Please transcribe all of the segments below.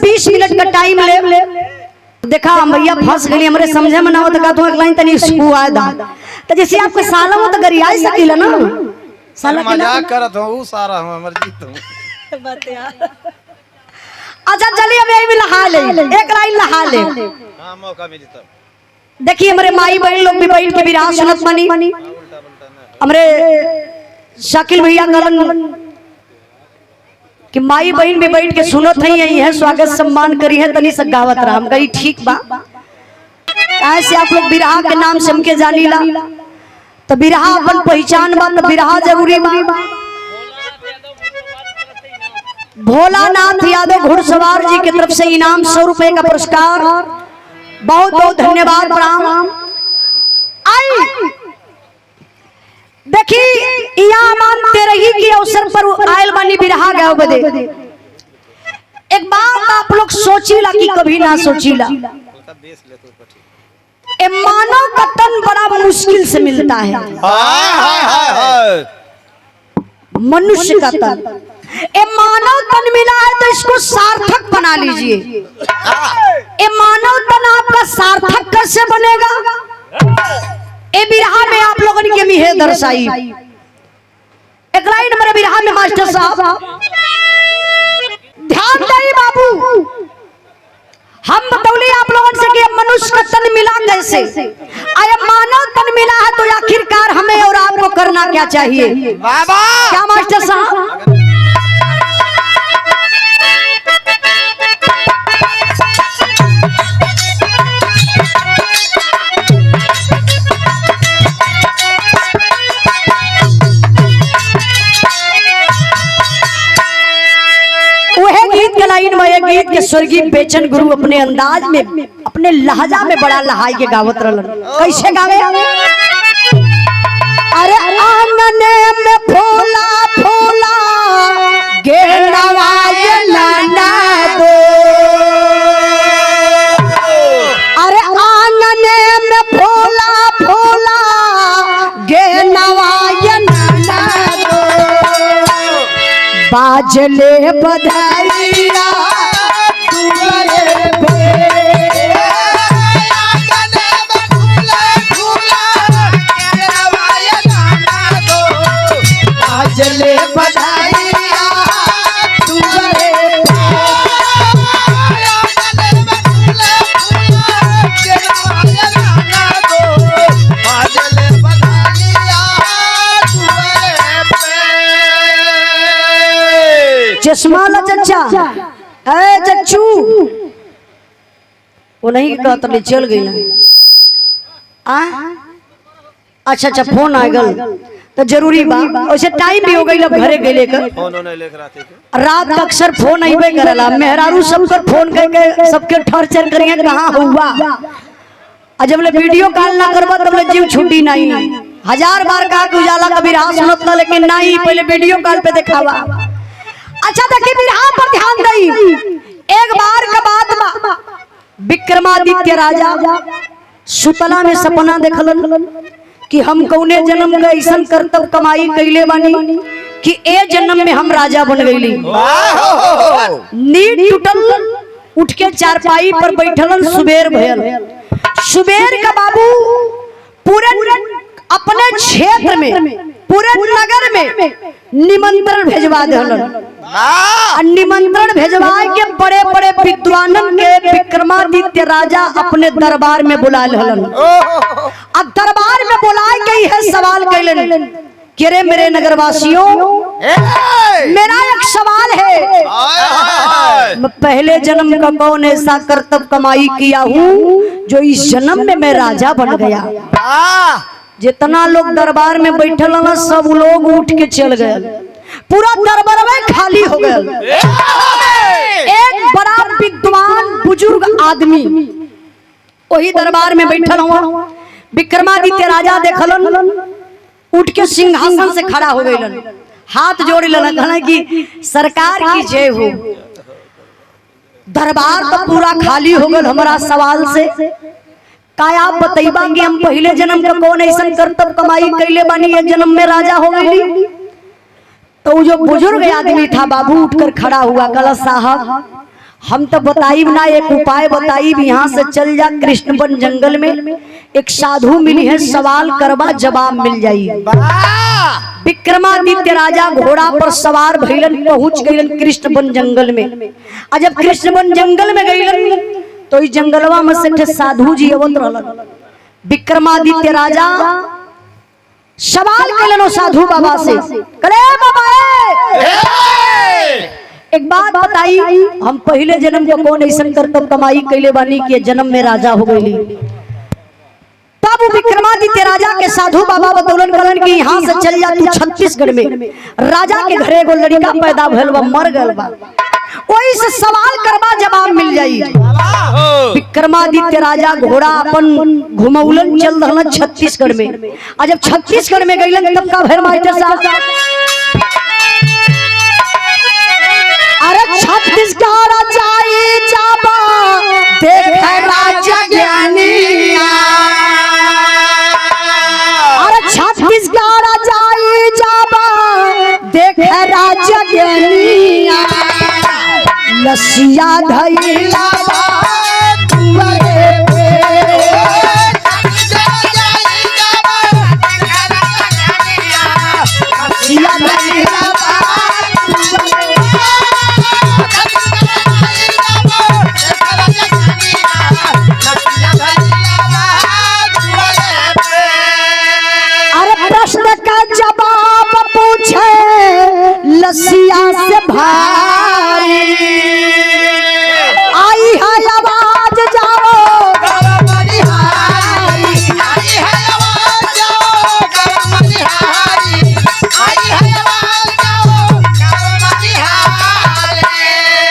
20 minute का time ले देखा हम भैया फंस गई हमरे समझे में ना हो तो का तो एक लाइन तनी स्कू आए दा तो जैसे आपके साला हो तो गरिया ही सकीला ना साला मजाक करत हो सारा हमर जीत हूं बात यार। अच्छा चलिए अब यही भी नहा ले एक लाइन नहा ले हां मौका मिली तब। देखिए हमारे माई बहन लोग भी बैठ के विराह सुनत बनी हमारे शाकिल भैया कलन कि माई बहन भी बैठ के सुनत है यही है स्वागत सम्मान करी है तनी सगावत रहा हम कही ठीक बा ऐसे आप लोग विराह के नाम से हमके जानीला तो विराह अपन पहचान बा तो विराह जरूरी बा। भोलानाथ यादव घुड़सवार जी की तरफ से इनाम 100 रुपए का पुरस्कार बहुत बहुत धन्यवाद प्रणाम। आई देखी इयामान तेरही के अवसर पर आयल बानी बिरहा गाँव बदे एक बात आप लोग सोचीला कि कभी ना सोचीला ए मानव का तन बड़ा मुश्किल से मिलता है मनुष्य का तन ए मानव तन मिला है तो इसको सार्थक बना लीजिए। ए मानव तन आपका सार्थक कैसे बनेगा ए बिरहा में आप लोगों ने मिहे दर्शाई एक लाइन मेरे बिरहा में मास्टर साहब ध्यान दे बाबू हम बतौली आप लोगों से कि मनुष्य का तन मिला कैसे आया मानव तन मिला है तो आखिरकार हमें और आपको करना क्या चाहिए बाबा क्या मास्टर साहब लाइन में गीत के स्वर्गीय बेचन गुरु अपने अंदाज में अपने लहजा में बड़ा लहाई के गावत रहलन कैसे गावे अरे आंगन में फूला फूला गे नवायला ना दो अरे आंगन में फूला फूला गे नवायला ना दो बाजले बधाइया बाजले बधाइया चश्मा ला चचा ए चच्चू वो नहीं कहता ले चल गई ना आ अच्छा अच्छा फोन आ गल तो जरूरी बा वैसे टाइम भी हो गई अब घरे गए लेकर फोन नहीं लेकर आते रात का अक्सर फोन आईबे करला मेहरारू सब पर फोन करके सबके टॉर्चर करिए कहां हुआ जब ले वीडियो कॉल ना करबा तब ले जीव छुट्टी नहीं 1000 बार कहा कि उजाला कभी राह सुनत ना लेकिन नहीं पहले वीडियो कॉल पे दिखावा। अच्छा देखिए बिरहा पर ध्यान दई एक बार का बात विक्रमादित्य राजा सुतला में सपना देखलन कि हम कौने जन्म का ऐसा करतब कमाई कैले बानी कि ए जन्म में हम राजा बन गईली। नींद टूटल उठ के चारपाई पर बैठलन सुबेर भयल सुबेर का बाबू पूरे अपने क्षेत्र में पूरे नगर में निमंत्रण भेजवा देलन निमंत्रण भेजवा के बड़े बड़े विद्वानन के विक्रमादित्य राजा अपने दरबार में बुला लेलन। अब दरबार में बुलाए के है सवाल कैलन कि रे मेरे नगरवासियों मेरा एक सवाल है मैं पहले जन्म का कौन ऐसा करतब कमाई किया हूँ जो इस जन्म में मैं राजा बन गया। जितना लोग दरबार में बैठल ना सब लोग उठ के चल गए पूरा दरबार में खाली हो गया। एक बड़ा विद्वान बुजुर्ग आदमी वही दरबार में बैठल हुआ विक्रमादित्य राजा देखलन उठ के सिंहासन से खड़ा हो गए हाथ जोड़ लेना कि सरकार की जय हो। दरबार तो पूरा खाली हो गया हमारा सवाल से का आप बतैबा कि हम पहले जन्म का कौन ऐसा करतब कमाई कैले बानी ये जन्म में राजा हो गई। तो जो बुजुर्ग आदमी था बाबू उठकर खड़ा हुआ कला साहब हम तो बताइब ना, एक उपाय बताइब, यहाँ से चल जा कृष्णवन जंगल में, एक साधु मिली है, सवाल करवा जवाब मिल जाई। विक्रमादित्य राजा घोड़ा पर सवार भइलन, पहुंच गइलन कृष्णवन जंगल में। आ जब कृष्णवन जंगल में गइलन तो इस जंगलवा में से साधु जी अवत रहलन। विक्रमादित्य राजा सवाल कइलन साधु बाबा से, करे बाबा एक बात बताई, हम पहले जन्म को कौन ऐसा करतब कमाई कैले बानी कि जन्म में राजा हो गई। तब विक्रमादित्य राजा के साधु बाबा बतौलन करन कि यहाँ से चल जा तू छत्तीसगढ़ में, राजा के घरे एगो लड़का पैदा भइल बा, मर गइल बा, ओही से सवाल करवा जवाब मिल जाई। विक्रमादित्य राजा घोड़ा अपन घुमौलन चल रहलन छत्तीसगढ़ में। आ जब छत्तीसगढ़ में गइलन तब का भइल मास्टर साहब, अरे छत्तीसगढ़ जाई जाबा देख राजा ज्ञानिया, अरे छत्तीसगढ़ जाई जाबा देख राजा ज्ञानिया, लसिया धैला जवाब पूछे लसिया से भाई, आई है आवाज जाओ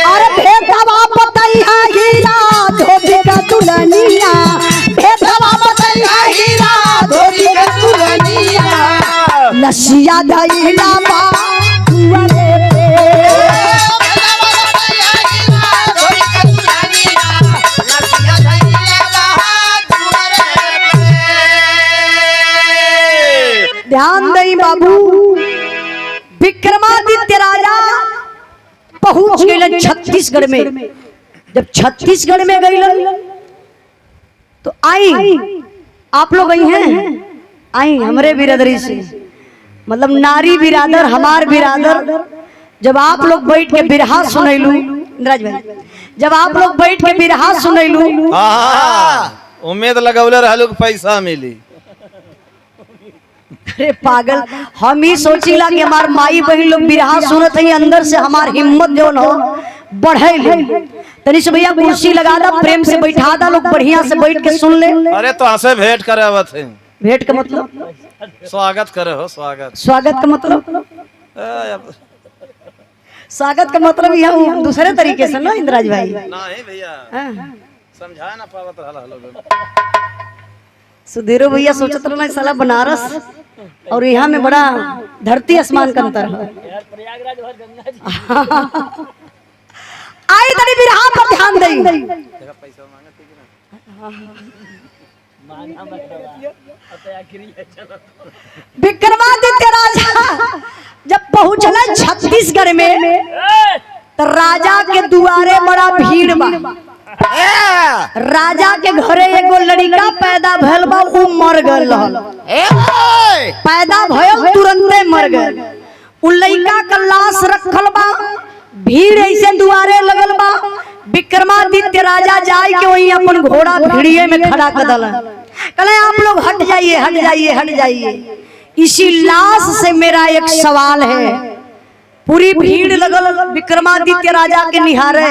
अरे भेदवा बताइया हीरा धोबी का दुल्हनिया, भेदवा बताइया हीरा धोबी का दुल्हनिया, लसिया धैला बा दुआरे पे, ध्यान दई बाबू। विक्रमादित्य राजा पहुंच गइलन छत्तीसगढ़ में। जब छत्तीसगढ़ में गइलन तो आई, आप लोग आई हैं, आई हमरे बिरादरी से, मतलब नारी बिरादर, हमार बिरादर। जब आप लोग बैठ के बिरहा सुनैलू इंद्राज भाई, जब आप लोग बैठ के बिरहा सुनैलू, उम्मीद लगौले रहलू पैसा मिली। अरे पागल, हम ही सोचीला कि हमार माई बहन लोग बिरहा सुनत है, अंदर से हमार हिम्मत जो न बढ़े। तनी से भैया कुर्सी लगा दा, प्रेम से बैठा दा, लोग बढ़िया से बैठ के सुन ले। अरे तो हंसे भेंट करे आवत है, भेंट का मतलब स्वागत करे हो, स्वागत। स्वागत का मतलब, स्वागत का मतलब यहाँ दूसरे तरीके से ना इंद्राज भाई। नहीं भैया समझा ना पावत रहल। सुधीरो भैया सोचत रहना साला बनारस और यहाँ में बड़ा धरती आसमान का अंतर है। आई तनी बिरहा पर ध्यान दई। विक्रमादित्य राजा जब पहुंचला छत्तीसगढ़ में तो राजा के दुआरे बड़ा भीड़ बा। राजा के घरे एगो लड़का पैदा भइल बा, उ मर गइल रहल। पैदा भइल तुरंते मर गइल। उ लड़का का लाश रखल बा, भीड़ ऐसे दुआरे लगल बा। विक्रमादित्य राजा जाय के वही अपन घोड़ा भीड़िए में खड़ा कर दला, कहले आप लोग हट जाइए, हट जाइए, हट जाइए। इसी लाश से मेरा एक सवाल है। पूरी भीड़ लगल विक्रमादित्य राजा के निहारे।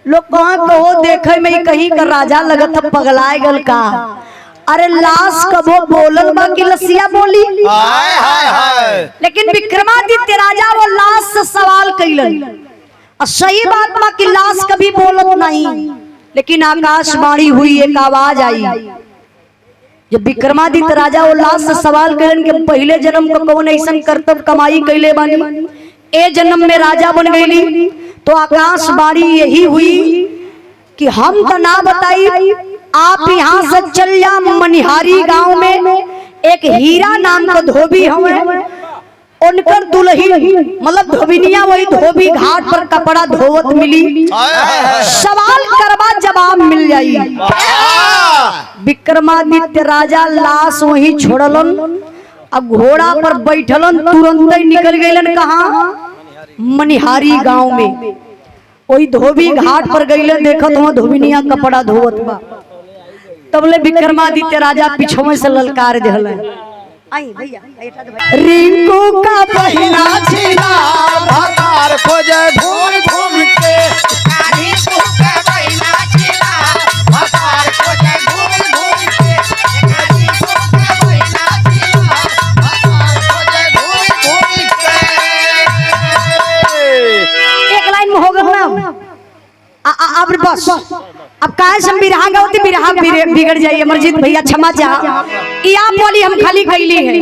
लोग कहाँ कहो देखे में कहीं का राजा लगत पगलाए गल का। अरे लाश कबो बोलल बा कि लसिया बोली। लेकिन विक्रमादित्य राजा वो लाश से सवाल कैलन। सही बात बा कि लाश कभी बोलत नहीं, लेकिन आकाशवाणी हुई, एक आवाज आई। जब विक्रमादित्य राजा वो लाश से सवाल कैलन कि पहले जन्म को कौन ऐसा कर्तव्य कमाई कैले बानी, ए जन्म में राजा बन गईली, तो आकाशवाणी यही हुई कि हम तो ना बताई, आप यहाँ से चल जा। मनिहारी गांव में एक हीरा नाम का धोबी हमें, उनकर दुल्ही मतलब धोबिनिया वही धोबी घाट पर कपड़ा धोवत मिली। सवाल करवा जवाब मिल जाई। विक्रमादित्य राजा लाश वही छोड़लन, अब घोड़ा पर बैठलन, तुरंत ही निकल गईलन कहाँ? मनिहारी गांव में। वही धोबी घाट पर गईले, देखत हुआ धोबिनिया कपड़ा धोवत बा। तबले विक्रमादित्य राजा पिछवे से ललकार दिहल, आई भैया रिंकू का बहिना छिना भतार खोजे घूम घूम के, रिंकू का बहिना छिना भतार खोजे घूम घूम के, रिंकू का बहिना छिना भतार खोजे घूम घूम के। एक लाइन में हो गया ना। अब बस अब काहे से बिरहा गावती बिरहा बिगड़ जाइए। अमरजीत भैया क्षमा चाह, या बोली हम खाली कैली है।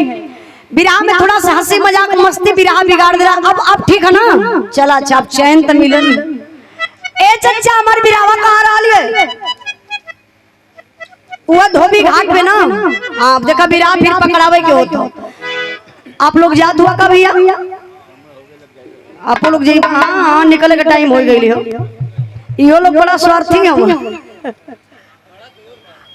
बिरहा में थोड़ा सा हंसी मजाक मस्ती बिरहा बिगाड़ दिला। अब ठीक है ना? चला अच्छा अब चैन तो मिलन। ए चच्चा हमार बिरहावा कहाँ रहा है? वो धोबी घाट पे ना। हाँ देखा बिरहा फिर पकड़ावे के होता। आप लोग याद हुआ का भैया? आप लोग जाइए। हाँ निकले का टाइम हो गई हो। यो लोग बड़ा स्वार्थी है।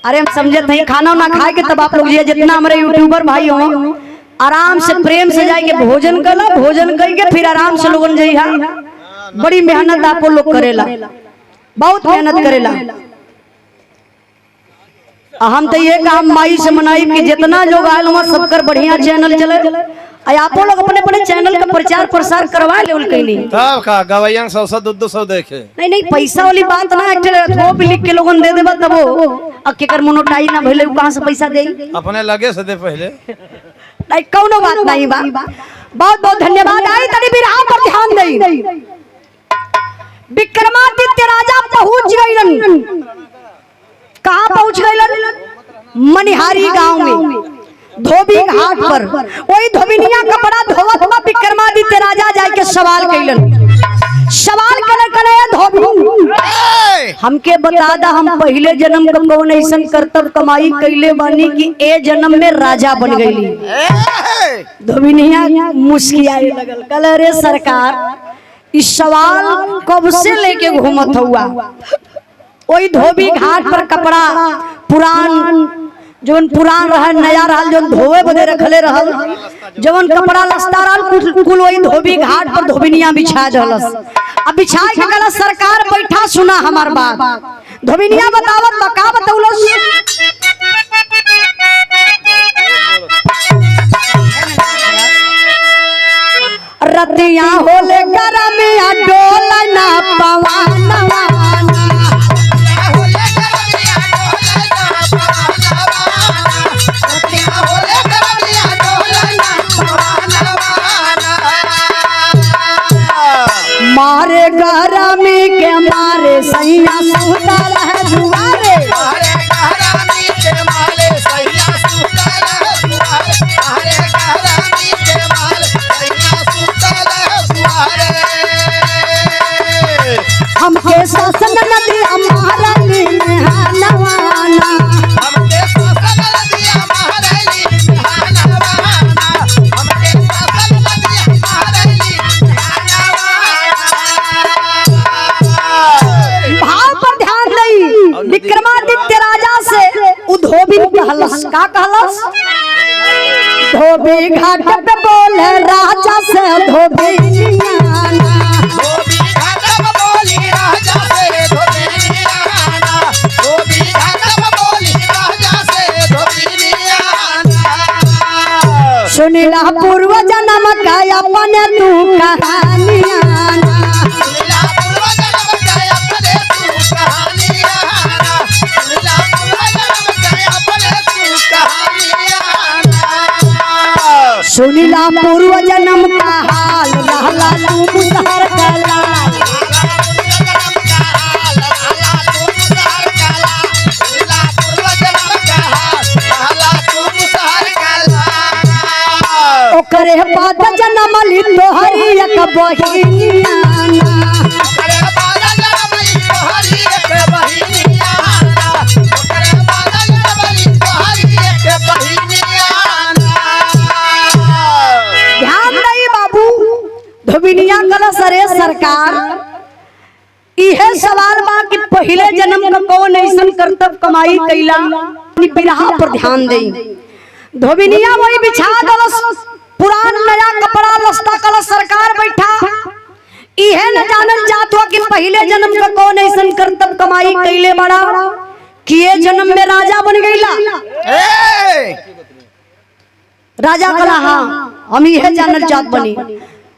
अरे हम समझे नहीं खाना ना खाए के तब आप लोग ये जितना हमारे यूट्यूबर भाई हो आराम से प्रेम से जाके भोजन कला, भोजन करके फिर आराम से लोगन जाइए। बड़ी मेहनत आप लोग करेला, बहुत मेहनत करेला। हम तो ये काम माई से मनाई कि जितना लोग आयल वहाँ सबकर बढ़िया चैनल चले। आप लोग अपने अपने चैनल का प्रचार प्रसार करवा ले नहीं तब का गवैया 100 200 देखे। नहीं पैसा वाली बात ना, थोप लिख के लोगन दे देबा तब अब केकर मोनेटाइज ना भइले कहां से पैसा दे? अपने लगे से दे पहले। नहीं कोनो बात नहीं बा। बहुत बहुत धन्यवाद। आई तनी बिरहा पर ध्यान देई। विक्रमादित्य राजा पहुंच गइलन। कहां पहुंच गइलन? मनिहारी गांव में, धोबी घाट पर। वही धोबिनिया कपड़ा धोवत बा। विक्रमादित्य राजा जाके सवाल कैलन। सवाल करे धोबी हमके बता दा, हम पहले जन्म का कौन ऐसा कर्तव्य कमाई कैले बानी कि ए जन्म में राजा बन गईली? धोबिनिया मुस्कियाए लगल, कल रे सरकार इस सवाल कब से लेके घूमत हुआ। वही धोबी घाट पर कपड़ा पुरान जवन पुरान रहा नया रहा जवन धोवे बदे रखले रहल, जवन कपड़ा लस्ता रहल कुल वही धोबी घाट पर धोबिनिया बिछा दहलस। अब बिछा के कहला सरकार बैठा सुना हमार बात। धोबिनिया बतावत बका बतौलस। रतिया होले गरमिया डोला ना पवानवा मारे गरमी के मारे सैया सुतल है दुआरे। मारे गरमी के मारे सैया सुतल है दुआरे। मारे गरमी के मारे सैया सुतल है दुआरे। हमके ससन नदी हमारा निहानवाना, हमके ससन नदी हमारा निहानवाना, हमके ससन नदी हमारा विक्रमादित्य राजा से धोबी कहलस। का कहलस? धोबी घाट पे बोले राजा से धोबिनिया, धोबी घाट पे बोली राजा से धोबिनिया, धोबी घाट पे बोली राजा से धोबिनिया। सुनिला पूर्व जन्म का अपने तू कहानियां, सुनिला पूर्व जन्म का हाल रहला तू मुसहर कला। ओकरे बाद जन्म ली तोहरी एक बहिनिया, ध्यान दई सरकार इहे सवाल बा कि पहले जन्म का कौन ऐसन कर्तव्य कमाई कैला बिरहा पर ध्यान दे। धोबिनिया वही बिछा दलस पुरान नया कपड़ा लस्ता कलस सरकार बैठा इहे न जानल जात हुआ कि पहले जन्म का कौन ऐसन कर्तव्य कमाई कैले बड़ा कि ये जन्म में राजा बन गईला। राजा कला हाँ हम इहे जानल चाहत बनी।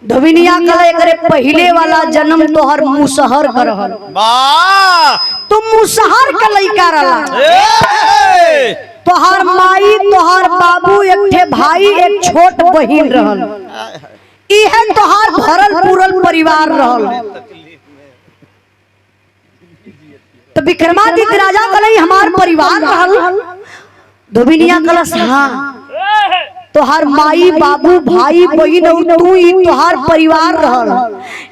धोबिनिया कला एकरे पहले वाला जन्म तोहर मुसहर कर रहल तुम मुसहर का लइका रहला। तोहर माई तोहर बाबू एक ठे भाई एक छोट बहिन रहल इहे तोहर भरल पूरल परिवार रहल। तो विक्रमादित्य राजा कलई हमार परिवार रहल। धोबिनिया कलश हाँ तोहार माई बाबू भाई बहन और तू ही तोहार परिवार रहल।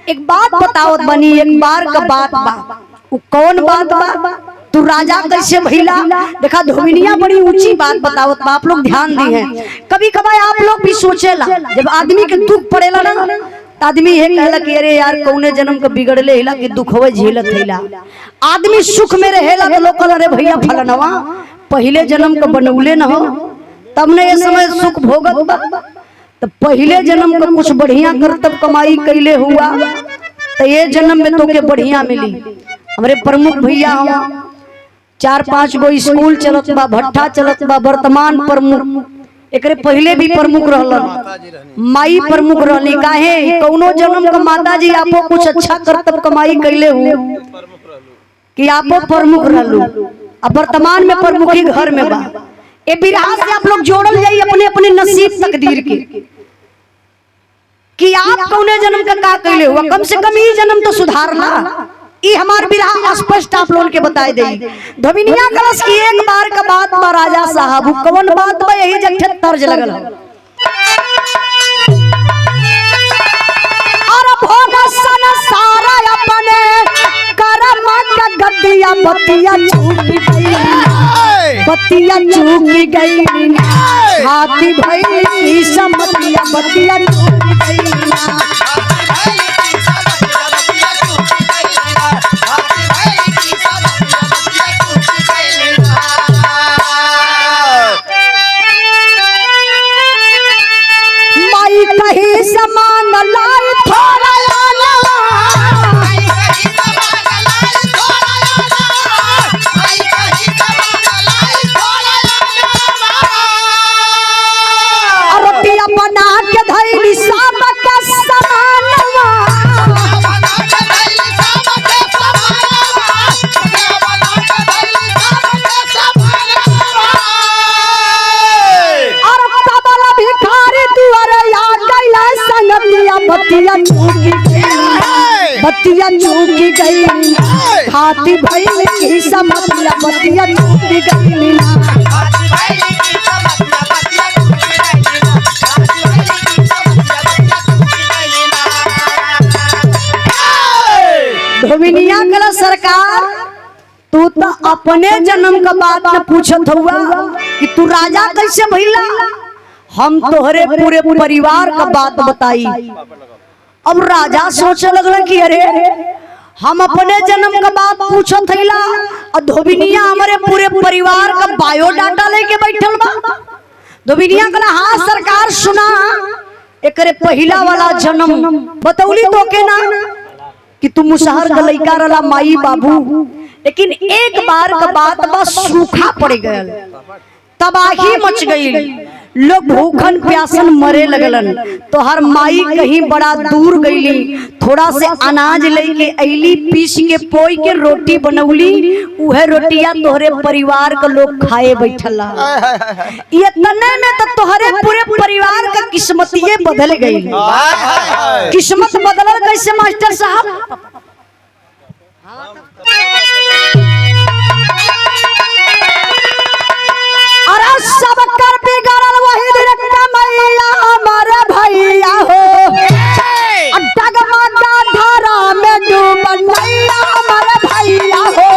एक बात बताओ बनी एक बार का बात बा वो कौन बात बा तू राजा कैसे भइला। देखा धोबिनिया बड़ी ऊंची बात बतावत बा आप लोग ध्यान दी हैं। कभी कभार आप लोग भी सोचेला जब आदमी के दुख पड़ेला ना आदमी ये कहला कि अरे यार कौने जन्म का बिगड़ले हिला कि दुख होवे झेलत हिला। आदमी सुख में रहेला तो लोग कहला अरे भैया फलनवा पहले जन्म का बनौले न हो तब ने ये समय सुख भोगत बा। तो पहले जन्म का कुछ बढ़िया कर्तव्य कमाई कैले हुआ तो ये जन्म में तो के बढ़िया मिली। हमारे प्रमुख भैया हुआ 4-5 गो स्कूल चलत बा भट्ठा चलत बा वर्तमान प्रमुख एकरे पहले भी प्रमुख रहलन माई प्रमुख रहली। काहे कौनो जन्म का माता जी आपो कुछ अच्छा कर्तव्य कमाई कैले हो कि आपो प्रमुख रहलू अब वर्तमान में प्रमुखी घर में बा। ए बिरहा से आप लोग जोड़ल जाई अपने अपने नसीब तकदीर के कि आप कौने जन्म का कैले हुआ कम से कम ये जन्म तो सुधारना। ये हमार बिरहा स्पष्ट आप लोगों के बताए दे। धोबिनिया कलश की एक बार का बात बा राजा साहब कौन बात बा यही जगह तर्ज लगल और भोग सन सारा अपने करम का गद्दिया बतिया चूकी गई हाथी भई की समतिया बतिया चूकी गई। समान लाई थोड़ा रोटिया बना के धैली सब के समानवा और तबला भिखारी दुआरे बतिया चूकी गई हाथी भई की समतिया बतिया चूकी गई। धोबिनिया कला सरकार तू तो अपने जन्म का बात न पूछत हुआ कि तू राजा कैसे भइला। हम तोहरे पूरे परिवार का बात बताई। अब राजा सोचे लगला कि अरे हम अपने जन्म का बात पूछत थैला और धोबिनिया हमारे पूरे परिवार का बायोडाटा लेके बैठल बा। धोबिनिया कहला हाँ सरकार सुना एकरे पहला वाला जन्म बतौली तो के ना कि तू मुसहर का लइका रहला माई बाबू लेकिन एक बार का बात बस सूखा पड़ गयल तबाही मच गई लोग भूखन प्यासन मरे लगलन। तो हर माई कहीं बड़ा दूर गईली थोड़ा से अनाज लेके अली पीस के पोई के रोटी बनौली उहे रोटिया तोहरे परिवार का लोग खाए बैठला। ये तने में तो तोहरे पूरे परिवार का किस्मतिये बदल गई। किस्मत बदलल कैसे मास्टर साहब। अरे सब कर बिगड़ल वही दिन कमैया हमारे भैया हो डगमगा धारा में डूबल नैया हमारे भैया हो।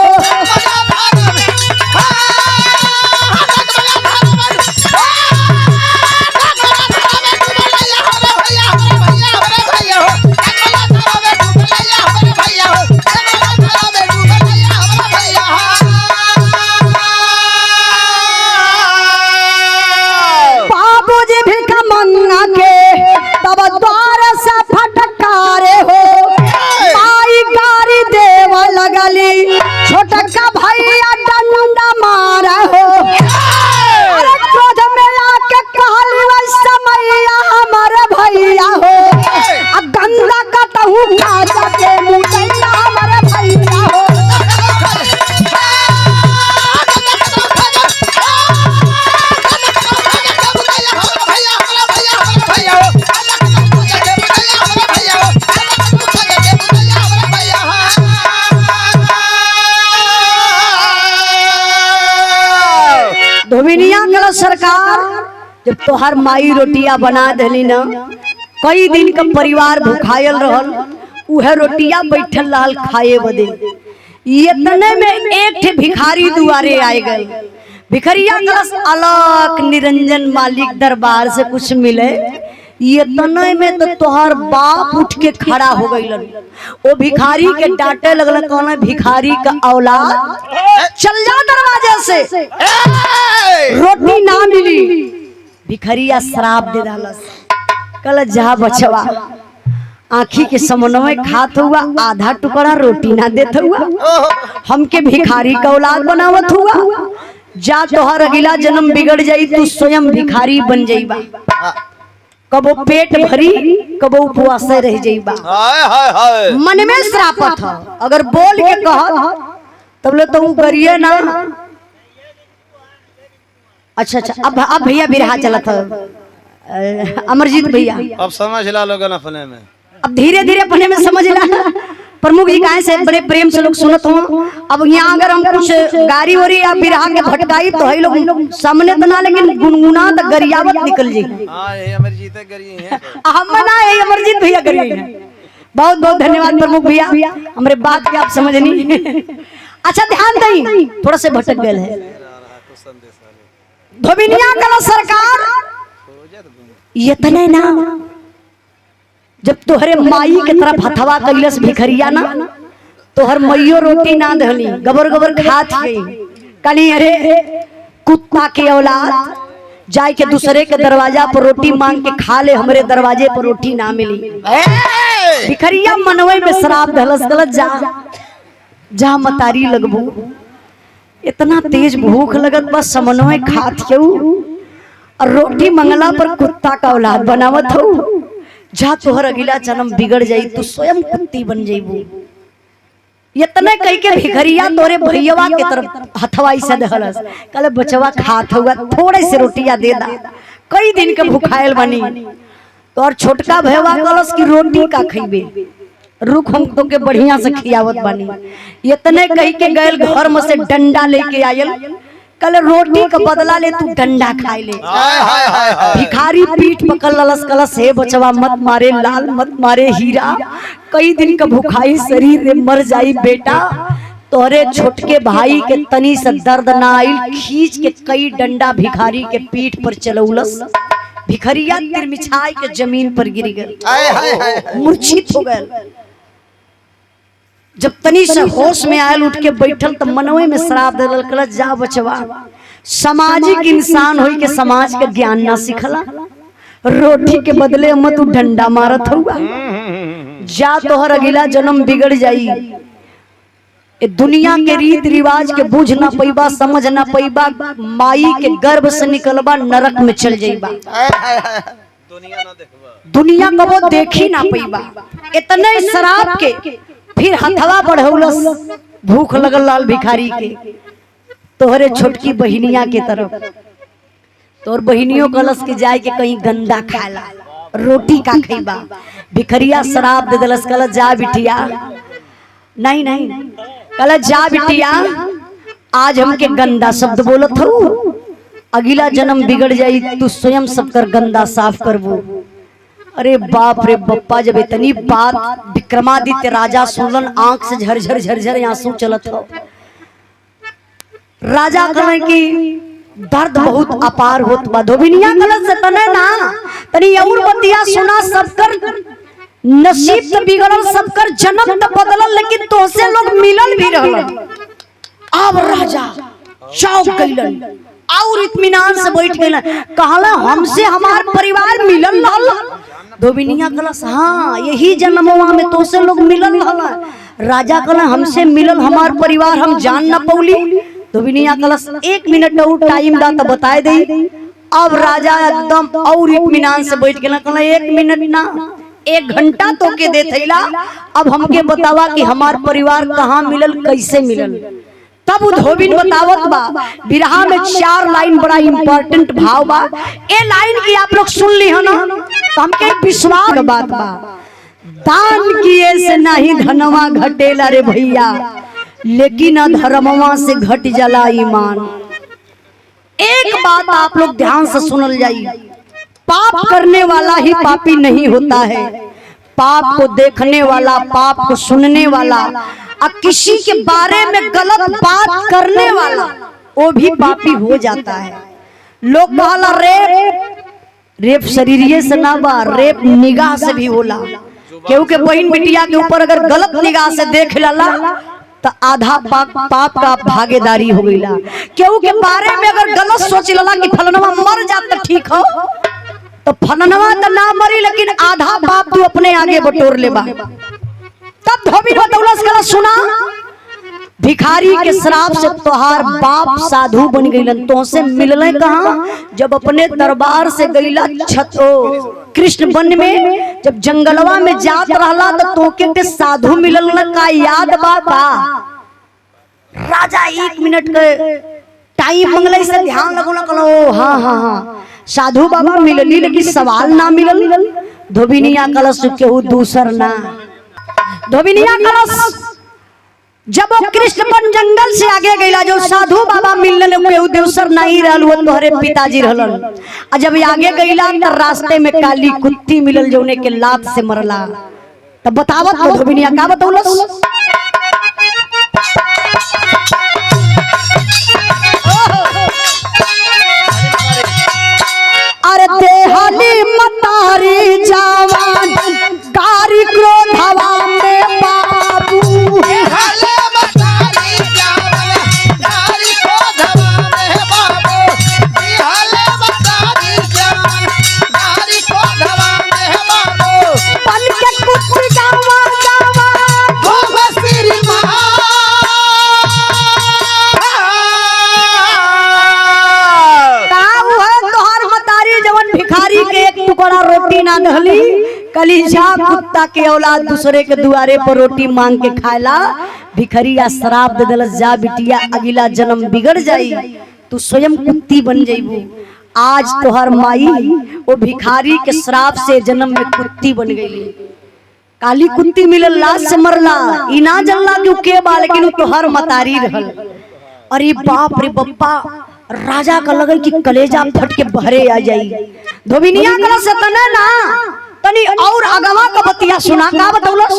राजा के मुदैया हमारे भैया हो। धोबिनिया कल सरकार जब तोहर माई रोटिया बना दिली ना, कई दिन का परिवार भूखायल रहल, उहे रोटिया बैठल रहल खाए बदे। इतने में एक ठे भिखारी दुआरे आए गए। भिखरिया कलश अलग निरंजन मालिक दरबार से कुछ मिले। इतने में तो तोहर बाप उठ के खड़ा हो गइलन। वो भिखारी के डांटे लगल, कहना भिखारी का औलाद चल जा दरवाजे से, रोटी ना मिली। भिखरिया श्राप दे डालस, कल जा बचवा, आँखी के समन्वय खात हुआ, आधा टुकड़ा रोटी ना देत हुआ, हमके भिखारी का औलाद बनावत हुआ। जा तोहर अगला जन्म बिगड़ जाई, तू स्वयं भिखारी बन जाइबा। कबो पेट भरी कबो उपवास रह जाइबा। मन में श्रापत है, अगर बोल के कह तब ले तो करिए ना। अच्छा, अब भैया बिरहा चलत है अमरजीत भैया, अब समझ ला लोग अपने में, अब धीरे धीरे अपने में समझ ला। प्रमुख जी कहे से बड़े प्रेम से लोग सुनत हो। अब यहाँ अगर हम कुछ गाड़ी वारी या बिरहा के भटकाई तो है लोग सामने तो ना, लेकिन गुनगुना तो गरियावत निकल जी। अमरजीत अमरजीत भैया करिए। बहुत बहुत धन्यवाद प्रमुख भैया, हमारे बात के आप समझनी। अच्छा ध्यान दई, थोड़ा से भटक गए है। धोबिनिया कला सरकार इतने ना, जब तोहरे माई के तरफ हथवा कैलस भिखरिया ना, तोहर मैयो रोटी ना दहली, गबर गबर खात गई। कली अरे कुत्ता के औलाद, जाए के दूसरे के दरवाजा पर रोटी मांग के खा ले, हमरे दरवाजे पर रोटी ना मिली। भिखरिया मनवे में शराब धलस, गलत जा जा मतारी लगबू। इतना तेज भूख लगत बस समन्वय खात क्यों, और रोटी मंगला पर कुत्ता का औलाद बनावत हो। जा तोहर अगला जन्म बिगड़ जाई, तू स्वयं कुत्ती बन जाइबू। इतने कह के भिखरिया तोरे भैया के तरफ हथवा से दहलस, कल बचवा खात हुआ, थोड़े से रोटिया दे दा, कई दिन के भूखायल बनी। तो और छोटका भैया कलस की रोटी का खइबे, रुक हम तो के बढ़िया से खियावत बनी। इतने कह के गैल घर में से डंडा लेके आयल, कल रोटी का बदला ले तू डंडा खाए ले। भिखारी पीठ पकड़ ललस, कलस हे बचवा मत मारे लाल, मत मारे हीरा, कई दिन का भूखाई शरीर रे मर जाई बेटा। तोरे छोटके भाई के तनी से दर्द ना आइल, खींच के कई डंडा भिखारी के पीठ पर चलौलस। भिखरिया तिरमिछाई के जमीन पर गिर गए, मूर्छित हो गए। जब तनी से होश में आयल, उठ के बैठल तो मनवे में शराब दल, कल जा बचवा, सामाजिक इंसान होई के समाज के ज्ञान ना सिखला, रोटी के बदले मत तू डंडा मारत हुआ। जा तोहर अगला जन्म बिगड़ जाई। ए दुनिया के रीत रिवाज के बुझ ना पैबा, समझ ना पैबा, माई के गर्भ से निकलबा नरक में चल जाइबा। दुनिया कबो देखी ना पैबा। इतने शराब के फिर हथवा बढ़ौलस, भूख लगल लाल भिखारी के, तोहरे छोटकी बहिनिया के तरफ। तोर बहिनियों कलस के जाए के कहीं गंदा खाला, रोटी का खइबा। भिखरिया शराब दे दलस, कल जा बिटिया, नहीं नहीं, कल जा बिटिया, आज हमके गंदा शब्द बोलत हो, अगला जन्म बिगड़ जाई, तू स्वयं सबकर गंदा साफ करबो। अरे बाप रे बप्पा, जब इतनी बात विक्रमादित्य राजा सुनलन, आंख से झरझर झरझर आंसू चलत हो। राजा कहे कि दर्द बहुत अपार होत बा। धोबिनिया गलत से तने ना, तनी और बतिया सुना, सबकर नसीब तो बिगड़ल, सबकर जन्म तो बदलल, लेकिन तोसे लोग मिलल भी रहलन। अब राजा चौंक गइलन और इत्मीनान से बैठ गइलन, कहला हमसे हमार परिवार मिलल रहल। धोबिनिया कलस, हाँ यही जन्मवा में तो से लोग मिलल रहला। राजा कला हमसे मिलल हमार परिवार, हम जान ना पौली। धोबिनिया कलस, 1 मिनट और टाइम दा तो बताए दे। अब राजा एकदम और इत्मीनान से बैठ गया, कहला 1 मिनट ना 1 घंटा तो के दे थैला, अब हमके बतावा कि हमार परिवार कहाँ मिलल, कैसे मिलल। तब वो धोबिन बतावत बा। बिरहा में 4 लाइन बड़ा इंपॉर्टेंट भाव बा। ए लाइन की आप लोग सुन ली है ना, तो हमके विश्वास का बात बा। दान किए से नहीं धनवा घटेला रे भैया, लेकिन अधर्मवा से घट जाला ईमान। एक बात आप लोग ध्यान से सुनल जाई, पाप करने वाला ही पापी नहीं होता है, पाप को देखने वाला, पाप को सुनने वाला और किसी के बारे में गलत बात करने वाला वो भी पापी हो जाता है। लोग कहला रेप शरीरिये से ना बा, रेप निगाह से भी होला। क्योंकि बहन बिटिया के ऊपर अगर गलत निगाह से देख लाला तो आधा पाप का भागीदारी हो गईला। क्योंकि बारे में अगर गलत सोच लला कि फलनवा मर जात तो ठीक हो, तो फलनवा तो ना मरी लेकिन आधा पाप तू अपने आगे बटोर लेबा। तब धोबी बतौलस कला सुना, भिखारी के श्राप से तोहार बाप साधु बन गईलन, तो से मिलले कहाँ, जब अपने दरबार से गईला कृष्ण वन में, जब जंगलवा में जात रहला तो तोके के साधु मिलल का याद बाबा। राजा 1 मिनट के टाइम मंगले से ध्यान लगोला कलो, हाँ हाँ हाँ साधु बाबा मिलली, लेकिन सवाल ना मिलल। धोबिनिया कलश केहू दूसर ना, धोबिनिया कलश जब वो कृष्णपन जंगल से आगे गईला, जो साधु बाबा मिलने केहू दूसर नहीं रहल, वो तोहरे पिताजी रहलन। और जब आगे गईला तो रास्ते में काली कुत्ती मिलल, जो के लात से मरला। तब बतावत तो धोबिनिया का बतौलस, अरे देहली मतारी जवान गारी क्रोधवा में बाबू, रोटी ना दहली, कलीजा कुत्ता के औलाद दूसरे के दुआरे पर रोटी मांग के खायला। भिखरिया श्राप दे दलस, जा बिटिया अगला जन्म बिगड़ जाई, तू स्वयं कुत्ती बन जाइबू। आज तोहर माई वो भिखारी के श्राप से जन्म में कुत्ती बन गई, काली कुत्ती मिलल, लाश से मरला। ई ना जानला कि के बा, लेकिन तोहर मतारी रहल। अरे बाप रे बप्पा, राजा का लगे कि कलेजा फट के बहरे आ जाई। धोबिनिया कला से तने ना तनी और अगवा का बतिया सुना, का बतौलस,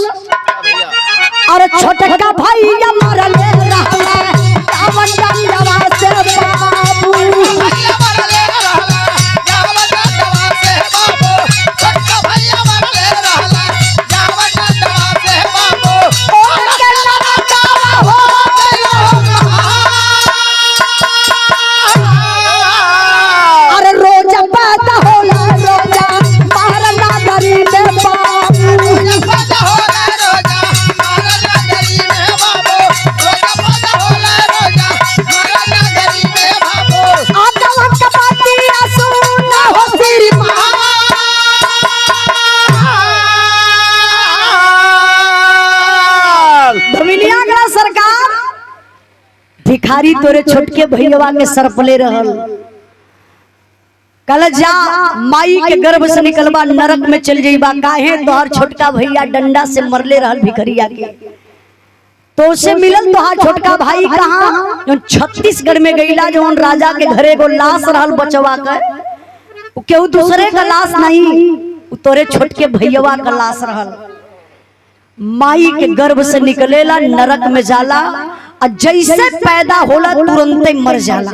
अरे छोटका भैया मरले रहला जावन डंडवा से बाबू, भैया मरले रहला जावन डंडवा से बाबू, छोटका भैया मरले रहला जावन डंडवा से बाबू, और के नरकावा हो गयो। अरे रोज पैदा होला रोजा मारना गरी में बाबू, रोज पैदा होला रोजा मारना गरी में बाबू, रोज पैदा होला रोजा मारना गरी में बाबू। आदम का बातिया सुना हो सिर धोबिनिया का सरकार, भिखारी तोरे छोटके भैया के सरपले रहल। कल जा माई के गर्भ से निकलबा नरक में चल जाइबा, काहे तोहर छोटका भैया डंडा से मरले रहल भिखरिया के। तो उसे मिलल तोहर छोटका भाई कहाँ, जो छत्तीसगढ़ में गईला, जो राजा के घरे को लाश रहल बचवा कर, केहू दूसरे का लाश नहीं, तोरे छोटके भैया का लाश रहल। माई के गर्भ से निकलेला, नरक में जाला, और जैसे पैदा होला तुरंते मर जाला।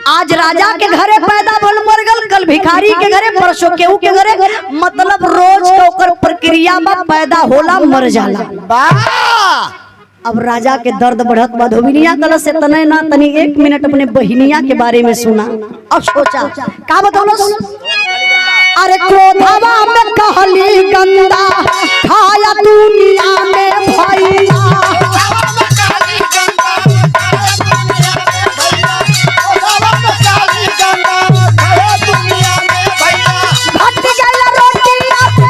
आज राजा के घरे पैदा बोल मर गल, कल भिखारी के घरे, परसों केहू के घरे, मतलब रोज का ओकर प्रक्रिया में पैदा होला मर जाला। अब राजा के दर्द बढ़त बा। धोबिनिया कला से तने ना तनी 1 मिनट अपने बहिनिया के बारे में सुना। अब सोचा का बतौलस, अरे क्रोधवा में कहली गंदा खाया दुनिया में भैया, घट गया रोटिया से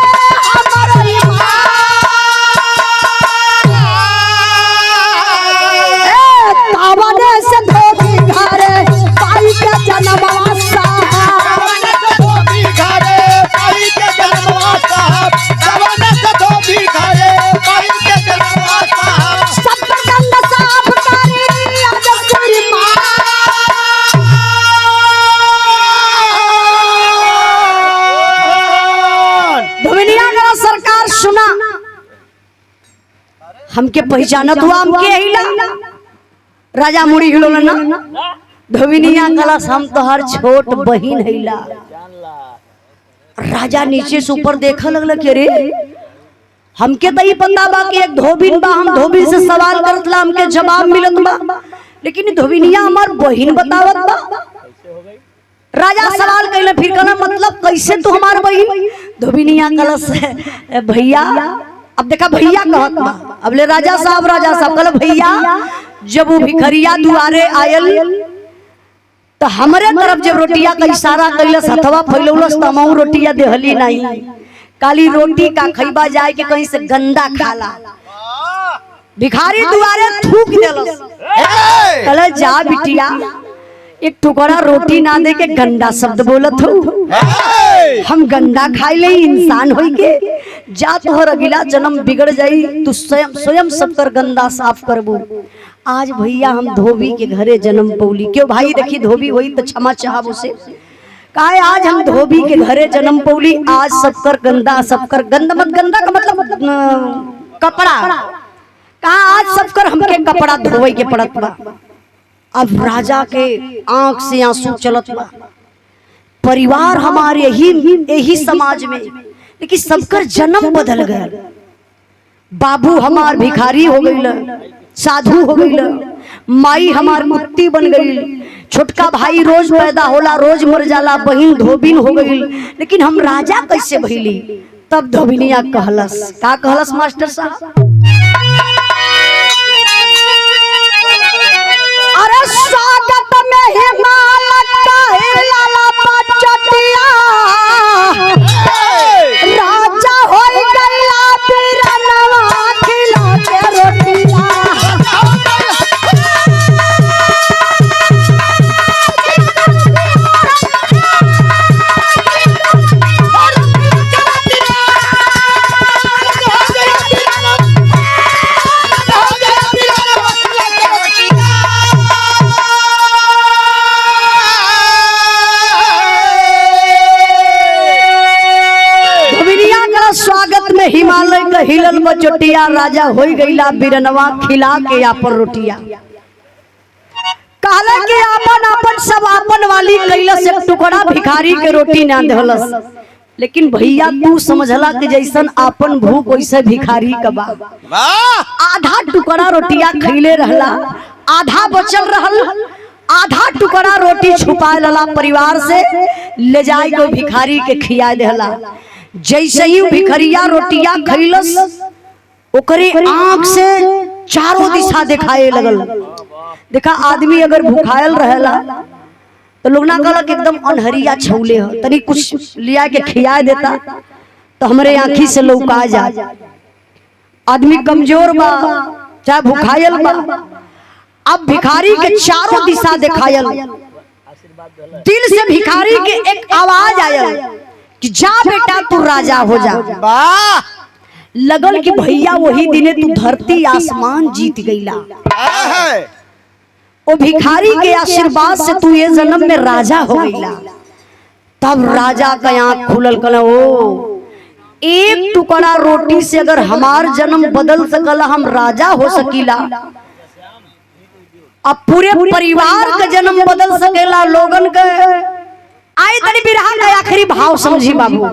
हमके पहचानत हुआ हमके हिला राजा मुड़ी हिलोला ना धोबिनिया कलश हम तो हर छोट बहिन हिला। राजा नीचे से ऊपर देखा लगल के रे हमके तो ही पता बा कि एक धोबिन बा, हम धोबिन से सवाल करत ला हमके जवाब मिलत बा, लेकिन धोबिनिया हमार बहिन बतावत बा। राजा सवाल कैले फिर कहला मतलब कैसे तू हमार बहिन? धोबिनिया कलश भैया, अब देखा भैया कहत बा, अब ले राजा साहब कहला भैया जब वो भिखरिया दुआरे आयल तो हमरे तरफ जब रोटिया का इशारा कैलस हथवा फैलौलस त हमहू रोटिया देहली नहीं। काली रोटी का खैबा जाए के कहीं से गंदा खाला, भिखारी दुआरे थूक देलस। कहले जा बिटिया एक टुकड़ा रोटी ना दे के गंदा शब्द बोलत हो, हम गंदा खाई ले इंसान होई के जा तोहर अगला जन्म बिगड़ जाई, तू स्वयं सबकर गंदा साफ करबू। आज भैया हम धोबी के घरे जन्म पौली, क्यों भाई देखी धोबी हुई तो क्षमा चाहब उसे, काहे आज हम धोबी के घरे जन्म पौली, आज सबकर गंदा सबकर गंदा गंदा का मतलब कपड़ा कहा आज सबकर हमके कपड़ा धोवे के पड़त बा। अब राजा के आंख से आंसू चलत बा, परिवार हमारे यही समाज में, लेकिन सबकर जन्म बदल गया। बाबू हमार भिखारी हो गई, साधु हो गई, माई हमार कुत्ती बन गई, छोटका भाई रोज पैदा होला रोज मर जाला, बहिन धोबिन हो गई, लेकिन हम राजा कैसे भइली? तब धोबिनिया कहलस, का कहलस मास्टर साहब? अरे स्वागत में हिमालय का हिलाला पचटिया, राजा होई गइला बिरनवा खिला के रोटिया। स्वागत में हिमालय का हिलल बचोटिया, राजा होई गईला बिरनवा खिला के आपन रोटिया। कहला कि आपन आपन सब आपन वाली कैलस, एक टुकड़ा भिखारी के रोटी ना देहलस, लेकिन भैया तू समझला कि जैसन आपन भूख वैसे भिखारी का बा। आधा टुकड़ा रोटिया खैले रहला, आधा बचल रहल, आधा टुकड़ा रोटी छुपा लला परिवार से ले जाए को भिखारी के खिया देहला। जैसे ही भिखरिया रोटिया खैलस ओकरे आंख से चारों दिशा दिखाए लगल। देखा आदमी अगर भूखायल रहेला तो लोग ना कहला कि एकदम अनहरिया छौले हो, तनी कुछ लिया के खिया देता तो हमरे आंखी से लौका जा। आदमी कमजोर बा चाहे भूखायल बा, अब भिखारी के चारों दिशा दिखायल, दिल से भिखारी के एक आवाज आयल कि जा बेटा तू राजा हो जा। लगल कि भैया वही दिने तू धरती आसमान जीत गईला, ओ भिखारी के आशीर्वाद से तू ये जन्म में राजा हो गईला। तब राजा का आंख खुलल, कहला ओ एक टुकड़ा रोटी से अगर हमार जन्म बदल सकला, हम राजा हो सकीला, अब पूरे परिवार का जन्म बदल सकेला लोगन के। आई तनी बिरहा का आखिरी भाव समझी बाबू।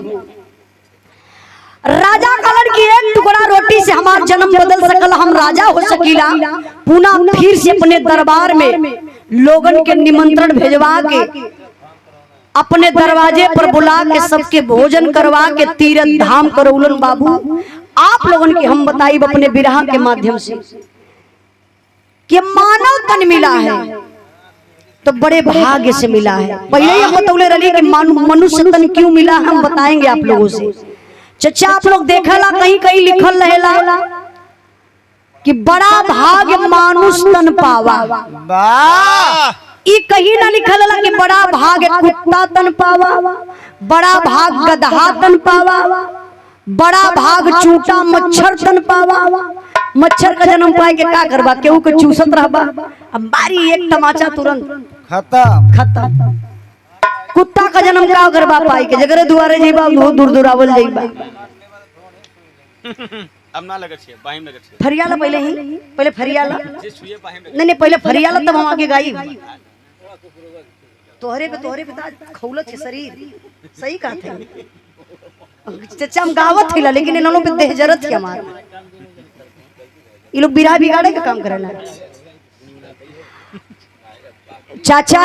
राजा कहलन कि एक टुकड़ा रोटी से हमार जन्म बदल सकल, हम राजा हो सकीला। पुनः फिर से अपने दरबार में लोगन के निमंत्रण भेजवा के अपने दरवाजे पर बुला के सबके भोजन करवा के तीर्थ धाम करौलन। बाबू आप लोगन के हम बताई अपने बिरहा के माध्यम से कि मानव तन मिला है तो बड़े भाग्य से मिला है। पहले ही हम बतौले रही कि मनुष्य तन क्यों मिला, हम बताएंगे आप लोगों से। चचा आप लोग देखला कहीं कहीं लिखल रहेला कि बड़ा भाग्य मानुष तन पावा, ई कहीं ना लिखल है कि बड़ा भाग्य कुत्ता तन पावा, बड़ा भाग गधा तन पावा, बड़ा भाग चूटा मच्छर तन पावा। मच्छर का जन्म पाए के का करबा, केहू के चूसत रहबा, अब बारी एक तमाचा तुरंत खत्म। कुत्ता का जन्म का करबा पाई के जगरे दुआरे जेबा दूर दूर आवल जाइबा। अब ना लगे छे बाहिम लगे छे फरियाला पहले फरियाला जे छुए बाहिम लगे नहीं पहले फरियाला तब हम आगे गाई तोहरे पे खौलत है शरीर सही कहते हैं चचा हम गावत थिला लेकिन इन्होंने पे देह जरत थी हमार ये लोग बिराह बिगाड़े का काम करेला चाचा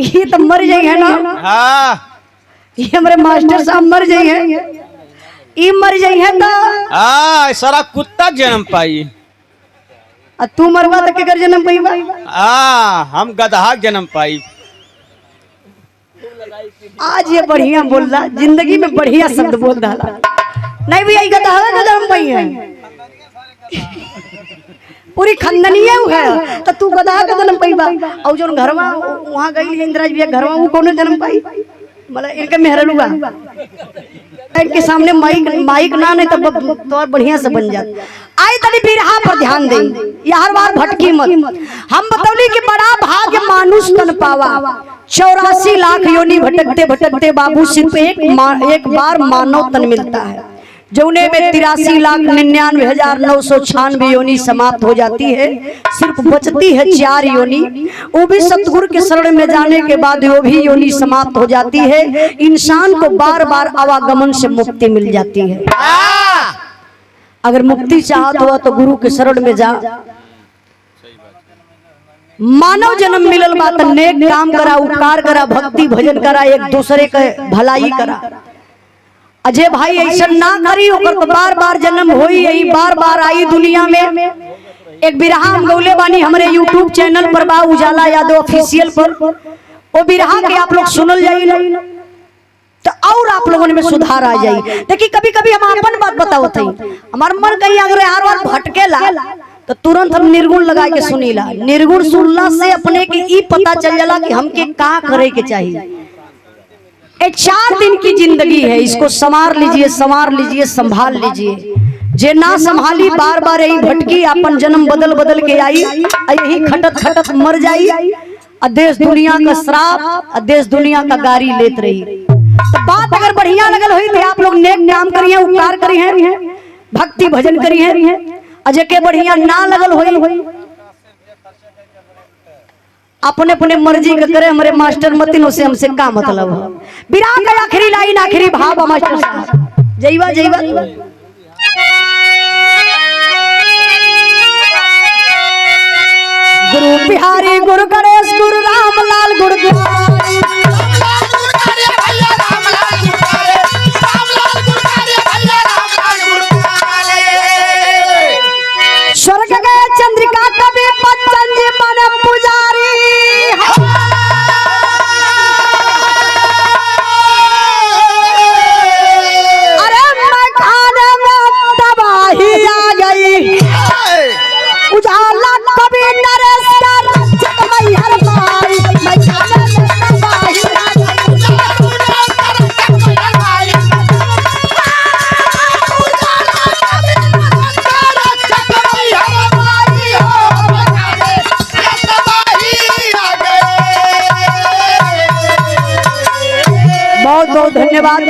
ये तो मर जाई है ना हां ये हमारे मास्टर साहब मर जाई है ये मर जाई है तो हां सारा कुत्ता जन्म पाई तू मरवा तक के जन्म पाई हां हम गधा जन्म पाई आज ये बढ़िया बोल रहा जिंदगी में बढ़िया शब्द बोल रहा नहीं भैया गधा का जन्म पाई है पूरी खंदनीय है तो तू गधा का जन्म पाई बा और जो घरवा वहां गई इंदिरा जी घरवा वो कौन जन्म पाई मतलब इनके मेहरलुआ इनके सामने माइक ना नहीं तो और बढ़िया से बन जात आई तनी बिरहा पर ध्यान दे ये हर बार भटकी मत हम बतौली कि बड़ा भाग्य मानुष तन पावा 84 लाख योनि भटकते भटकते बाबू सिर्फ एक बार मानव तन मिलता है जौने में 83,99,996 योनि समाप्त हो जाती है सिर्फ बचती है 4 योनि वो भी सतगुरु के शरण में जाने के बाद वो भी योनि समाप्त हो जाती है इंसान को बार बार आवागमन से मुक्ति मिल जाती है अगर मुक्ति चाहत हुआ तो गुरु के शरण में जा मानव जन्म मिलल बात नेक काम करा उपकार करा भक्ति भजन करा एक दूसरे के भलाई करा अजय भाई ऐसा ना करी ओकर तो बार बार जन्म होई यही बार बार आई दुनिया में एक बिरहा हम गौले बानी हमारे YouTube चैनल पर बा उजाला यादव ऑफिशियल पर वो बिरहा के आप लोग सुनल जाई तो और आप लोगों में सुधार आ जाई देखिए कभी कभी हम अपन बात बताओ थे हमार मन कहीं अगर हर बार भटकेला तो तुरंत हम निर्गुण लगा के सुनीला निर्गुण सुनला से अपने के ई पता चल जाला कि हमके का करे के चाहिए 4 दिन की जिंदगी है इसको संभाल लीजिए संभाल लीजिए जे ना संभाली बार बार यही भटकी अपन जन्म बदल बदल के आई यही खटत खटत मर जाई देश दुनिया का श्राप देश दुनिया का गारी लेत रही तो बात अगर बढ़िया लगल हुई तो आप लोग नेक काम करिए उपकार करिए भक्ति भजन करिए अजय के बढ़िया ना लगल हुई अपने अपने मर्जी का करे हमारे मास्टर मतिन से हमसे का मतलब है विराट का आखिरी लाइन आखिरी भाव मास्टर साहब जयवा गुरु बिहारी गुरु गणेश गुरु रामलाल गुरु स्वर्ग गए चंद्रिका कवि बच्चन जी मन पुजारी अरे मैं खाने में तबाही आ गई उजाला कवि नरेश हर भाई मैं खाने में तबाही आ बहुत बहुत धन्यवाद।